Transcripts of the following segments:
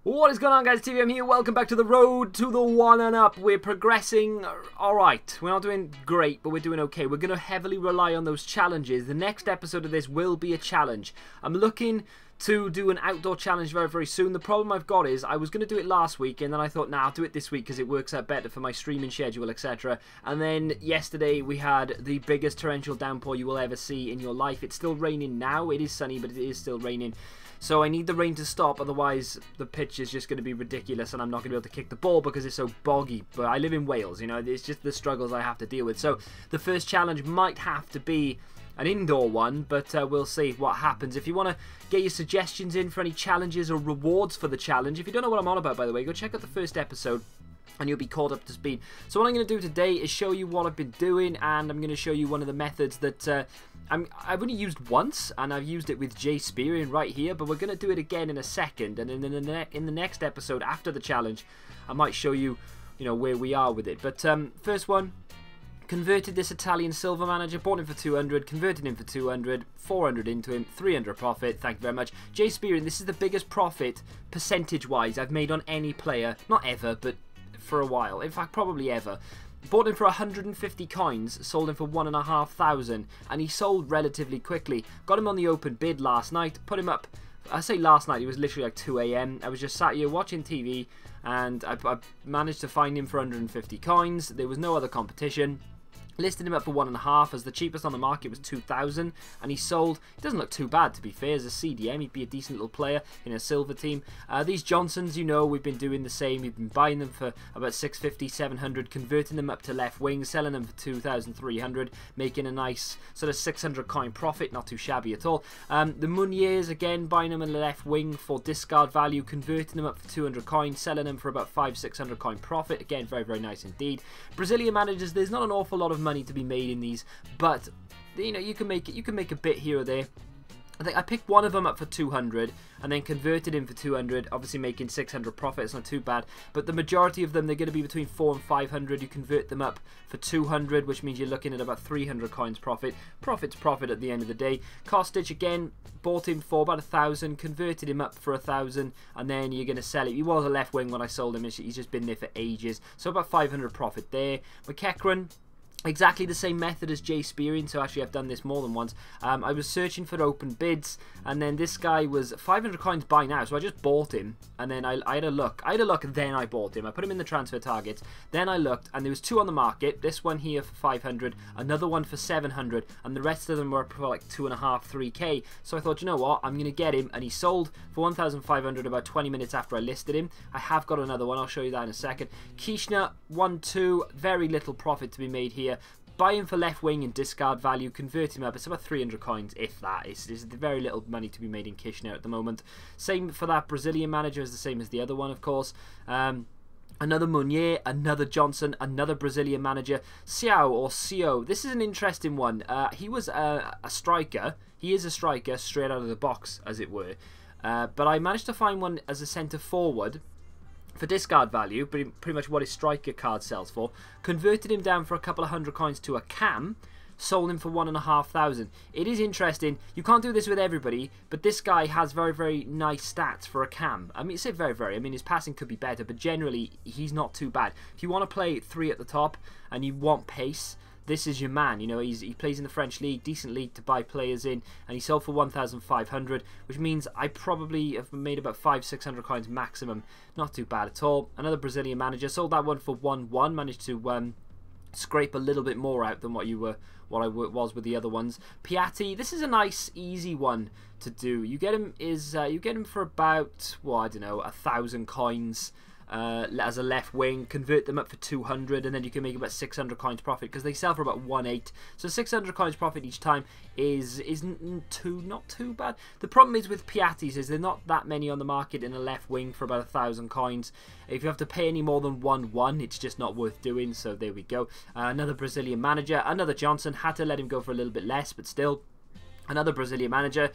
What is going on, guys? TVM here. Welcome back to the road to the 1-and-up. We're progressing alright. We're not doing great, but we're doing okay. We're going to heavily rely on those challenges. The next episode of this will be a challenge. I'm looking to do an outdoor challenge very, very soon. The problem I've got is I was going to do it last week, and then I thought, nah, I'll do it this week because it works out better for my streaming schedule, etc. And then yesterday we had the biggest torrential downpour you will ever see in your life. It's still raining now. It is sunny, but it is still raining. So I need the rain to stop, otherwise the pitch is just going to be ridiculous and I'm not going to be able to kick the ball because it's so boggy. But I live in Wales, you know, it's just the struggles I have to deal with. So the first challenge might have to be an indoor one, but we'll see what happens. If you want to get your suggestions in for any challenges or rewards for the challenge, if you don't know what I'm on about, by the way, go check out the first episode and you'll be caught up to speed. So what I'm going to do today is show you what I've been doing, and I'm going to show you one of the methods that I've only used once, and I've used it with JSperian right here, but we're going to do it again in a second, and in the next episode after the challenge, I might show you, where we are with it. But first one, converted this Italian silver manager, bought him for 200, converted him for 200, 400 into him, 300 profit, thank you very much. JSperian, this is the biggest profit, percentage-wise, I've made on any player, not ever, but for a while, in fact probably ever. Bought him for 150 coins, sold him for 1,500, and he sold relatively quickly. Got him on the open bid last night, put him up. I say last night, it was literally like 2 AM. I was just sat here watching TV, and I managed to find him for 150 coins. There was no other competition. Listed him up for 1.5, as the cheapest on the market was 2,000, and he sold. It doesn't look too bad, to be fair. As a CDM, he'd be a decent little player in a silver team. These Johnsons, we've been doing the same. We've been buying them for about 650, 700, converting them up to left wing, selling them for 2,300, making a nice sort of 600 coin profit. Not too shabby at all. The Muniers, again, buying them in the left wing for discard value, converting them up for 200 coins, selling them for about 500-600 coin profit. Again, very, very nice indeed. Brazilian managers, there's not an awful lot of money to be made in these, but you can make a bit here or there. I think I picked one of them up for 200 and then converted him for 200, obviously making 600 profit. It's not too bad, but the majority of them, they're going to be between 400 and 500. You convert them up for 200, which means you're looking at about 300 coins profit. Profit's profit at the end of the day. Kostic, again, bought him for about 1,000, converted him up for 1,000, and then you're going to sell it. He was a left wing when I sold him. He's just been there for ages, so about 500 profit there. McEachran, exactly the same method as JSperian, so actually I've done this more than once. I was searching for open bids, and then this guy was 500 coins buy now, so I just bought him, and then I had a look. Then I bought him. I put him in the transfer targets, then I looked, and there was two on the market. This one here for 500, another one for 700, and the rest of them were for like 2.5, 3k. So I thought, you know what, I'm going to get him, and he sold for 1,500 about 20 minutes after I listed him. I have got another one, I'll show you that in a second. Kirchner, 1-2, very little profit to be made here. Buy him for left wing and discard value, convert him up. It's about 300 coins, if that. It's very little money to be made in Kirchner at the moment. Same for that Brazilian manager, is the same as the other one, of course. Another Munier, another Johnson, another Brazilian manager. Xiao or Xio. This is an interesting one. He was a striker. He is a striker straight out of the box, as it were. But I managed to find one as a centre forward for discard value, but pretty much what his striker card sells for. Converted him down for a couple of 100 coins to a cam, sold him for 1,500. It is interesting. You can't do this with everybody, but this guy has very, very nice stats for a cam. I mean, say very, very. I mean, his passing could be better, but generally, he's not too bad. If you want to play 3 at the top and you want pace, this is your man. He plays in the French league, decent league to buy players in, and he sold for 1,500, which means I probably have made about 500-600 coins maximum. Not too bad at all. Another Brazilian manager, sold that one for 1-1, managed to scrape a little bit more out than what I was with the other ones. Piatti, this is a nice, easy one to do. You get him for about, well, I don't know, 1,000 coins. As a left wing, convert them up for 200, and then you can make about 600 coins profit because they sell for about 1.8. So 600 coins profit each time is not too bad. The problem is with Piattis is there's not that many on the market in a left wing for about 1,000 coins. If you have to pay any more than 1-1, it's just not worth doing. So there we go. Another Brazilian manager, another Johnson. Had to let him go for a little bit less, but still, another Brazilian manager.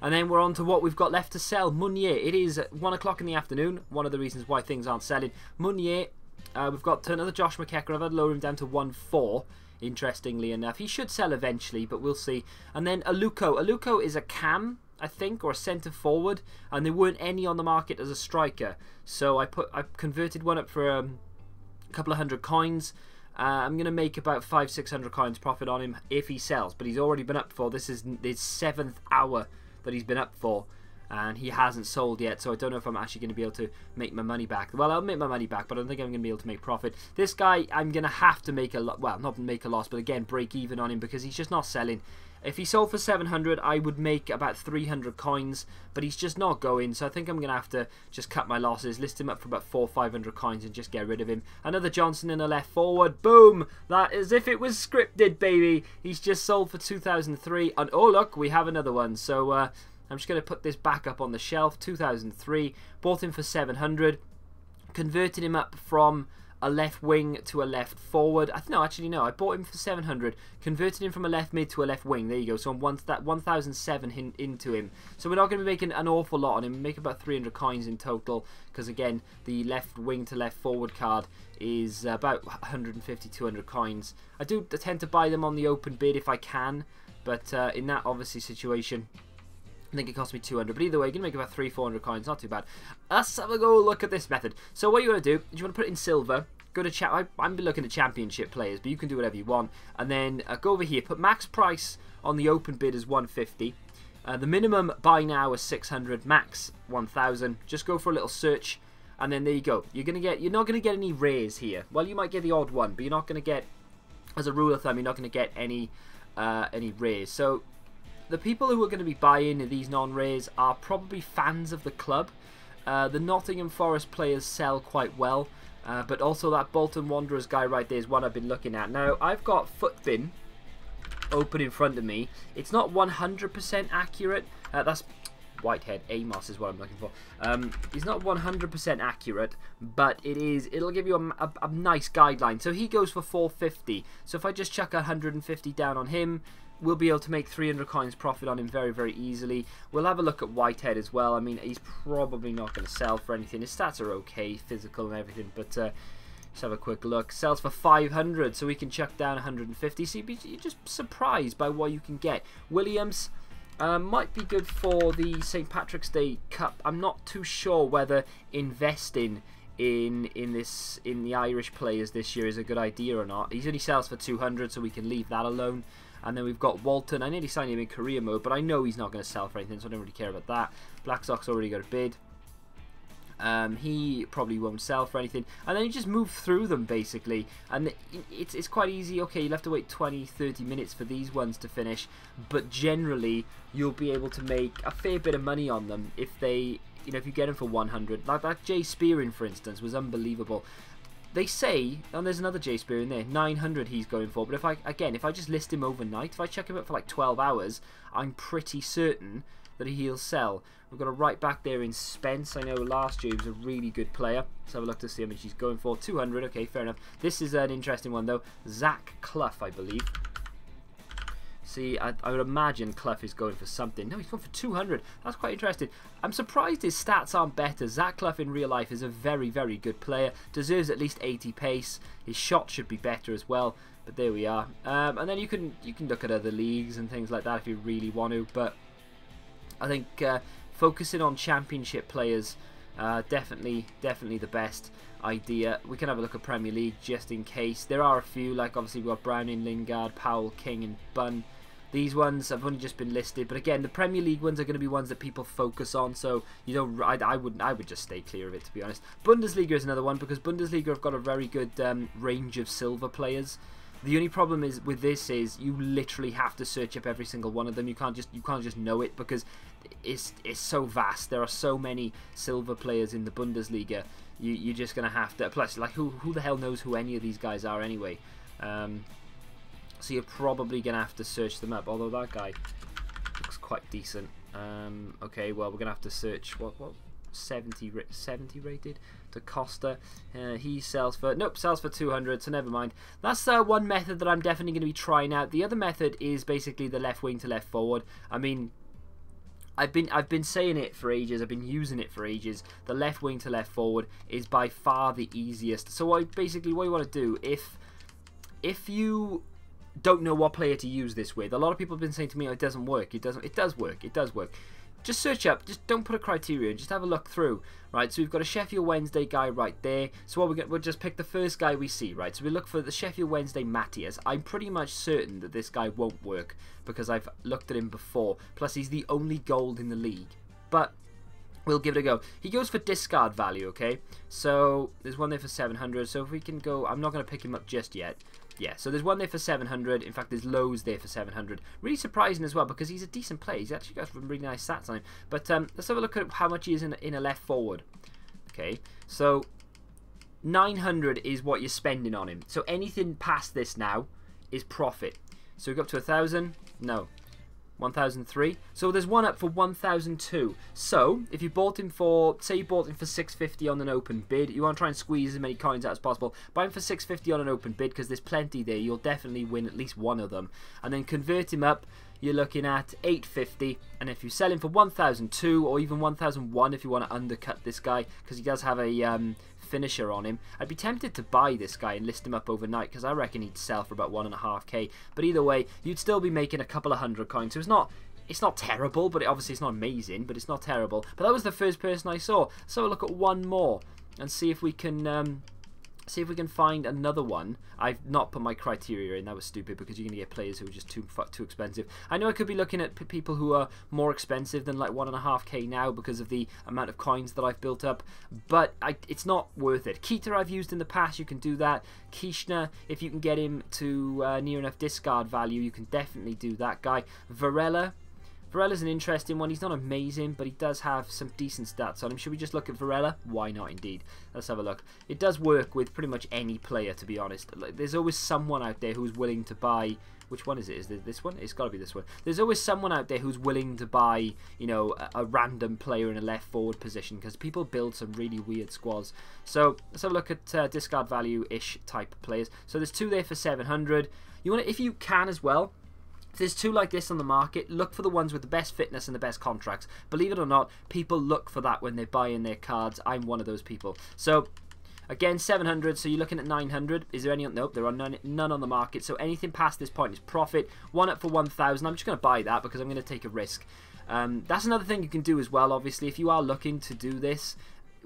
And then we're on to what we've got left to sell. Munier. It is 1 o'clock in the afternoon. One of the reasons why things aren't selling. Munier. We've got another Josh McEachran. I've had to lower him down to 1-4. Interestingly enough. He should sell eventually, but we'll see. And then Aluko. Aluko is a cam. I think, or a centre forward, and there weren't any on the market as a striker. So I converted one up for a couple of hundred coins. I'm going to make about 500-600 coins profit on him if he sells, but he's already been up for, this is his 7th hour that he's been up for, and he hasn't sold yet, so I don't know if I'm actually going to be able to make my money back. Well, I'll make my money back, but I don't think I'm going to be able to make profit. This guy, I'm going to have to make a lot, well, not make a loss, but again, break even on him because he's just not selling. If he sold for 700, I would make about 300 coins, but he's just not going, so I think I'm going to have to just cut my losses, list him up for about 400 or 500 coins and just get rid of him. Another Johnson in a left forward, boom! That is if it was scripted, baby! He's just sold for 2003, and oh look, we have another one, so I'm just going to put this back up on the shelf, 2003, bought him for 700, converted him up from a left wing to a left forward. No, actually no, I bought him for 700, converted him from a left mid to a left wing. There you go. So I'm 1,007 into him. So we're not going to be making an awful lot on him. Make about 300 coins in total, because again, the left wing to left forward card is about 150-200 coins. I do tend to buy them on the open bid if I can, but in that obviously situation, I think it cost me 200, but either way, you're going to make about 300-400 coins, not too bad. Let's have a go look at this method. So what you want to do is you want to put it in silver, go to chat. I'm looking at championship players, but you can do whatever you want. And then go over here, put max price on the open bid as 150. The minimum buy now is 600, max 1,000. Just go for a little search, and then there you go. You're not going to get any rares here. Well, you might get the odd one, but you're not going to get, as a rule of thumb, you're not going to get any rares. So the people who are going to be buying these non-rares are probably fans of the club. The Nottingham Forest players sell quite well, but also that Bolton Wanderers guy right there is one I've been looking at. Now, I've got Footbin open in front of me. It's not 100% accurate. That's Whitehead. Amos is what I'm looking for. It's not 100% accurate, but it'll give you a nice guideline. So he goes for 450. So if I just chuck 150 down on him, we'll be able to make 300 coins profit on him very, very easily. We'll have a look at Whitehead as well. I mean, he's probably not going to sell for anything. His stats are okay, physical and everything, but let's have a quick look. Sells for 500, so we can chuck down 150. So you're just surprised by what you can get. Williams might be good for the St. Patrick's Day Cup. I'm not too sure whether investing in the Irish players this year is a good idea or not. He only sells for 200, so we can leave that alone. And then we've got Walton. I nearly signed him in career mode, but I know he's not going to sell for anything, so I don't really care about that. Black Sox already got a bid. He probably won't sell for anything. And then you just move through them, basically. And it's quite easy. Okay, you'll have to wait 20-30 minutes for these ones to finish. But generally, you'll be able to make a fair bit of money on them if they, if you get them for 100. Like that Jay Spearing, for instance, was unbelievable. They say, and there's another J Spear in there, 900 he's going for, but if I just list him overnight, if I check him up for like 12 hours, I'm pretty certain that he'll sell. We've got a right back there in Spence. I know last year he was a really good player. Let's have a look to see how much he's going for. 200, okay, fair enough. This is an interesting one though. Zach Clough, I believe. See, I would imagine Clough is going for something. No, he's going for 200. That's quite interesting. I'm surprised his stats aren't better. Zach Clough in real life is a very, very good player. Deserves at least 80 pace. His shot should be better as well. But there we are. And then you can look at other leagues and things like that if you really want to. But I think focusing on championship players definitely the best idea. We can have a look at Premier League just in case. There are a few, like obviously we've got Browning, Lingard, Powell, King and Bunn. These ones have only just been listed, but again, the Premier League ones are going to be ones that people focus on, so you don't. I would just stay clear of it, to be honest. Bundesliga is another one because Bundesliga have got a very good range of silver players. The only problem is with this is you literally have to search up every single one of them. You can't just know it because it's so vast. There are so many silver players in the Bundesliga. You're just gonna have to. Plus, like who the hell knows who any of these guys are anyway? So you're probably gonna have to search them up. Although that guy looks quite decent. Okay, well we're gonna have to search what 70 rated to Costa. He sells for sells for 200. So never mind. That's one method that I'm definitely going to be trying out. The other method is basically the left wing to left forward. I mean, I've been saying it for ages. I've been using it for ages. The left wing to left forward is by far the easiest. So basically what you want to do if you don't know what player to use this with, a lot of people have been saying to me, oh, it doesn't work. It does work. just search up, just don't put a criteria in, just have a look through, right? So we've got a Sheffield Wednesday guy right there. So what we'll just pick the first guy we see, right? So we look for the Sheffield Wednesday Matthias. I'm pretty much certain that this guy won't work because I've looked at him before. Plus, he's the only gold in the league. But we'll give it a go. He goes for discard value, okay? So there's one there for 700. So if we can go, I'm not going to pick him up just yet. Yeah, so there's one there for 700. In fact, there's loads there for 700. Really surprising as well because he's a decent player. He's actually got some really nice stats on him. But let's have a look at how much he is in a left forward. Okay, so 900 is what you're spending on him. So anything past this now is profit. So we go up to 1,000. No. 1,003. So there's one up for 1,002. So if you bought him for, say you bought him for 650 on an open bid, you want to try and squeeze as many coins out as possible. Buy him for 650 on an open bid because there's plenty there. You'll definitely win at least one of them. And then convert him up. You're looking at 850, and if you sell him for 1,002 or even 1,001 if you want to undercut this guy because he does have a finisher on him, I'd be tempted to buy this guy and list him up overnight because I reckon he'd sell for about 1.5k. But either way, you'd still be making a couple of hundred coins. So it's not terrible, but obviously it's not amazing, but it's not terrible. But that was the first person I saw. So we'll look at one more and see if we can. See if we can find another one. I've not put my criteria in. That was stupid because you're going to get players who are just too expensive. I know I could be looking at people who are more expensive than like 1.5k now because of the amount of coins that I've built up, but it's not worth it. Keita I've used in the past. You can do that. Kishna, if you can get him to near enough discard value, you can definitely do that guy. Varella's an interesting one. He's not amazing, but he does have some decent stats on him. Should we just look at Varela? Why not, indeed. Let's have a look. It does work with pretty much any player, to be honest. There's always someone out there who's willing to buy... Which one is it? Is it this one? It's got to be this one. There's always someone out there who's willing to buy, you know, a random player in a left forward position because people build some really weird squads. So let's have a look at discard value-ish type of players. So there's two there for 700. You want to, if you can as well, if there's two like this on the market, look for the ones with the best fitness and the best contracts. Believe it or not, people look for that when they're buying their cards. I'm one of those people. So, again, 700, so you're looking at 900. Is there any? Nope, there are none on the market. So anything past this point is profit. One up for 1,000. I'm just going to buy that because I'm going to take a risk. That's another thing you can do as well, obviously. If you are looking to do this,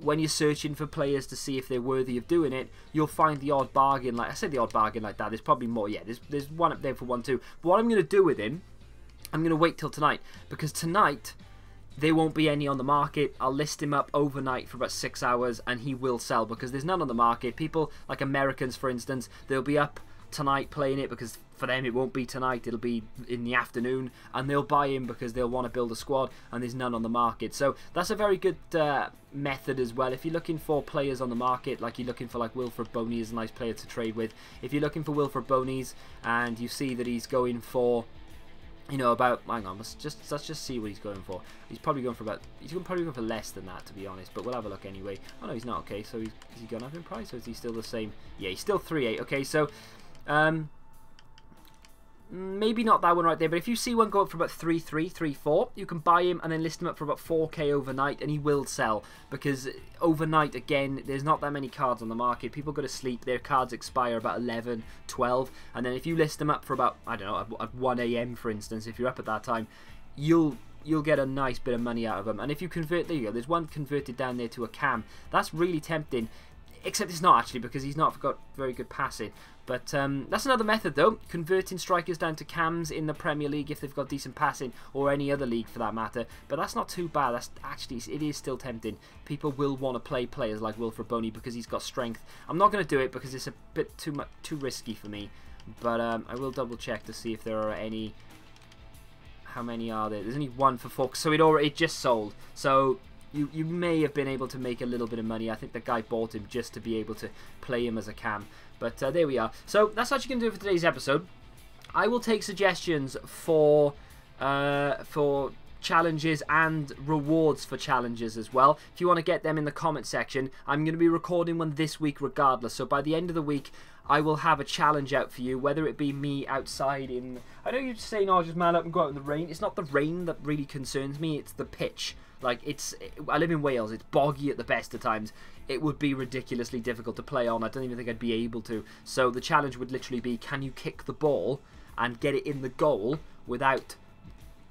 when you're searching for players to see if they're worthy of doing it, you'll find the odd bargain. Like I said, the odd bargain like that. There's probably more. Yeah, there's one up there for 1, 2. But what I'm going to do with him, I'm going to wait till tonight because tonight there won't be any on the market. I'll list him up overnight for about 6 hours and he will sell because there's none on the market. People like Americans, for instance, they'll be up tonight playing it because for them it won't be tonight, it'll be in the afternoon, and they'll buy him because they'll want to build a squad and there's none on the market. So that's a very good method as well. If you're looking for players on the market, like you're looking for like Wilfred Boney is a nice player to trade with. If you're looking for Wilfred Boney's and you see that he's going for, you know, about, hang on, let's just see what he's going for. He's probably going for about, he's probably going for less than that, to be honest, but we'll have a look anyway. Oh no, he's not. Okay, so is he gone up in price or is he still the same? Yeah, he's still 3.8. Okay, so maybe not that one right there, but if you see one go up for about 3.3, 3.4, you can buy him and then list him up for about 4k overnight, and he will sell because overnight, again, there's not that many cards on the market. People go to sleep, their cards expire about 11, 12, and then if you list them up for about, I don't know, at 1 AM for instance, if you're up at that time, you'll get a nice bit of money out of them. And if you convert, there you go, there's one converted down there to a cam. That's really tempting, except it's not actually because he's not got very good passing. But that's another method though, converting strikers down to cams in the Premier League if they've got decent passing, or any other league for that matter. But that's not too bad. That's actually, it is still tempting. People will want to play players like Wilfred Boney because he's got strength. I'm not going to do it because it's a bit too risky for me. But I will double check to see if there are any. How many are there? There's only one for 4. So it just sold. So you may have been able to make a little bit of money. I think the guy bought him just to be able to play him as a cam. But there we are. So that's what you can do for today's episode. I will take suggestions for challenges and rewards for challenges as well. If you want to get them in the comment section, I'm going to be recording one this week regardless. So by the end of the week, I will have a challenge out for you, whether it be me outside in... I know you're saying, oh, just man up and go out in the rain. It's not the rain that really concerns me, it's the pitch. Like, I live in Wales, it's boggy at the best of times. It would be ridiculously difficult to play on. I don't even think I'd be able to. So the challenge would literally be, can you kick the ball and get it in the goal without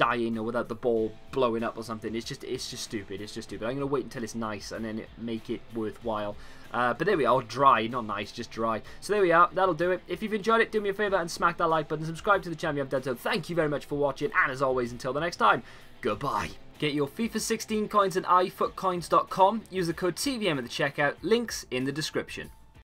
dying or without the ball blowing up or something. It's just stupid. It's just stupid. I'm gonna wait until it's nice and then make it worthwhile. But there we are, dry, not nice, just dry. So there we are, that'll do it. If you've enjoyed it, do me a favour and smack that like button, subscribe to the channel if you haven't done so. Thank you very much for watching, and as always, until the next time, goodbye. Get your FIFA 16 coins at iFootCoins.com. Use the code TVM at the checkout. Links in the description.